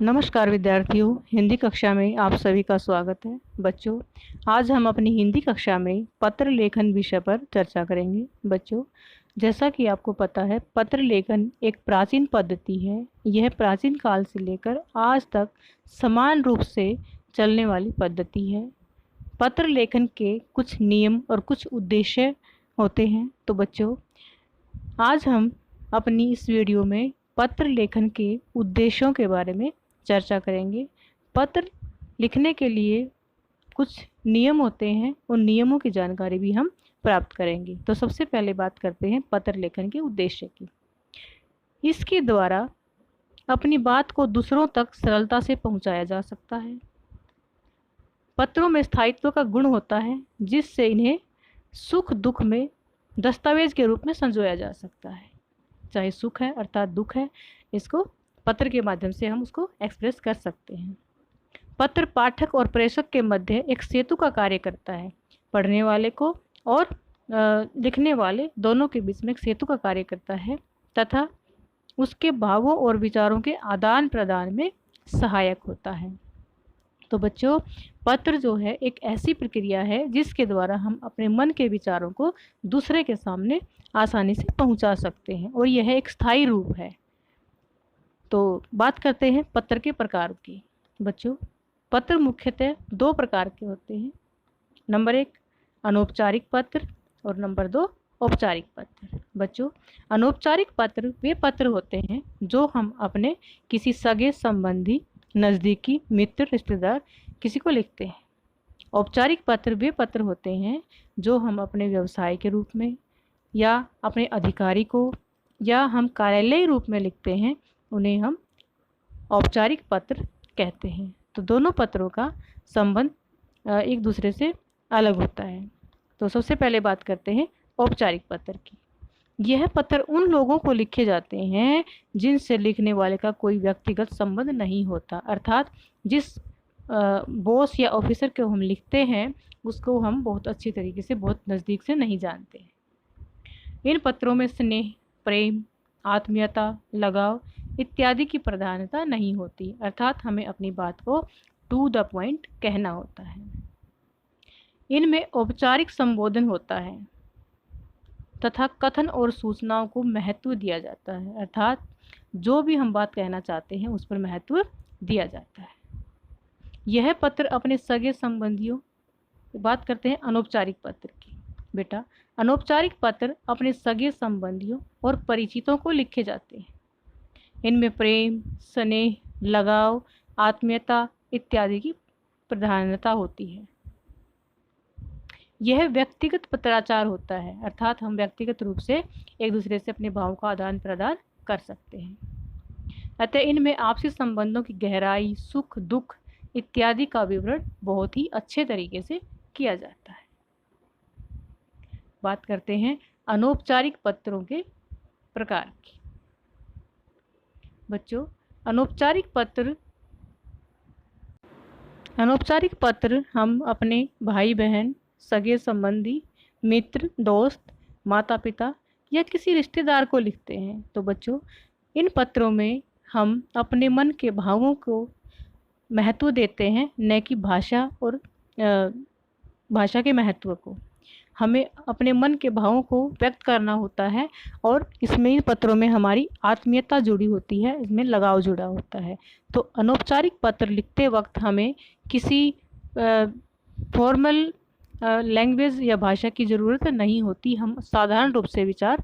नमस्कार विद्यार्थियों, हिंदी कक्षा में आप सभी का स्वागत है। बच्चों, आज हम अपनी हिंदी कक्षा में पत्र लेखन विषय पर चर्चा करेंगे। बच्चों, जैसा कि आपको पता है, पत्र लेखन एक प्राचीन पद्धति है। यह प्राचीन काल से लेकर आज तक समान रूप से चलने वाली पद्धति है। पत्र लेखन के कुछ नियम और कुछ उद्देश्य होते हैं। तो बच्चों, आज हम अपनी इस वीडियो में पत्र लेखन के उद्देश्यों के बारे में चर्चा करेंगे। पत्र लिखने के लिए कुछ नियम होते हैं, उन नियमों की जानकारी भी हम प्राप्त करेंगे। तो सबसे पहले बात करते हैं पत्र लेखन के उद्देश्य की। इसके द्वारा अपनी बात को दूसरों तक सरलता से पहुंचाया जा सकता है। पत्रों में स्थायित्व का गुण होता है, जिससे इन्हें सुख दुख में दस्तावेज के रूप में संजोया जा सकता है। चाहे सुख है अर्थात दुख है, इसको पत्र के माध्यम से हम उसको एक्सप्रेस कर सकते हैं। पत्र पाठक और प्रेषक के मध्य एक सेतु का कार्य करता है। पढ़ने वाले को और लिखने वाले दोनों के बीच में एक सेतु का कार्य करता है तथा उसके भावों और विचारों के आदान प्रदान में सहायक होता है। तो बच्चों, पत्र जो है एक ऐसी प्रक्रिया है जिसके द्वारा हम अपने मन के विचारों को दूसरे के सामने आसानी से पहुंचा सकते हैं और यह एक स्थायी रूप है। तो बात करते हैं पत्र के प्रकार की। बच्चों, पत्र मुख्यतः दो प्रकार के होते हैं। नंबर 1 अनौपचारिक पत्र और नंबर 2 औपचारिक पत्र। बच्चों, अनौपचारिक पत्र वे पत्र होते हैं जो हम अपने किसी सगे संबंधी, नज़दीकी मित्र, रिश्तेदार किसी को लिखते हैं। औपचारिक पत्र वे पत्र होते हैं जो हम अपने व्यवसाय के रूप में या अपने अधिकारी को या हम कार्यालयी रूप में लिखते हैं, उन्हें हम औपचारिक पत्र कहते हैं। तो दोनों पत्रों का संबंध एक दूसरे से अलग होता है। तो सबसे पहले बात करते हैं औपचारिक पत्र की। यह पत्र उन लोगों को लिखे जाते हैं जिनसे लिखने वाले का कोई व्यक्तिगत संबंध नहीं होता, अर्थात जिस बॉस या ऑफिसर को हम लिखते हैं उसको हम बहुत अच्छी तरीके से, बहुत नज़दीक से नहीं जानते हैं। इन पत्रों में स्नेह, प्रेम, आत्मीयता, लगाव इत्यादि की प्रधानता नहीं होती, अर्थात हमें अपनी बात को टू द पॉइंट कहना होता है। इनमें औपचारिक संबोधन होता है तथा कथन और सूचनाओं को महत्व दिया जाता है, अर्थात जो भी हम बात कहना चाहते हैं उस पर महत्व दिया जाता है। यह पत्र अपने सगे संबंधियों, बात करते हैं अनौपचारिक पत्र की। बेटा, अनौपचारिक पत्र अपने सगे संबंधियों और परिचितों को लिखे जाते हैं। इनमें प्रेम, स्नेह, लगाव, आत्मीयता इत्यादि की प्रधानता होती है। यह व्यक्तिगत पत्राचार होता है, अर्थात हम व्यक्तिगत रूप से एक दूसरे से अपने भावों का आदान प्रदान कर सकते हैं। अतः इनमें आपसी संबंधों की गहराई, सुख दुख इत्यादि का विवरण बहुत ही अच्छे तरीके से किया जाता है। बात करते हैं अनौपचारिक पत्रों के प्रकार की। बच्चों, अनौपचारिक पत्र हम अपने भाई बहन, सगे संबंधी, मित्र, दोस्त, माता पिता या किसी रिश्तेदार को लिखते हैं। तो बच्चों, इन पत्रों में हम अपने मन के भावों को महत्व देते हैं, न कि भाषा और भाषा के महत्व को। हमें अपने मन के भावों को व्यक्त करना होता है और इसमें, इन पत्रों में हमारी आत्मीयता जुड़ी होती है, इसमें लगाव जुड़ा होता है। तो अनौपचारिक पत्र लिखते वक्त हमें किसी फॉर्मल लैंग्वेज या भाषा की ज़रूरत नहीं होती, हम साधारण रूप से विचार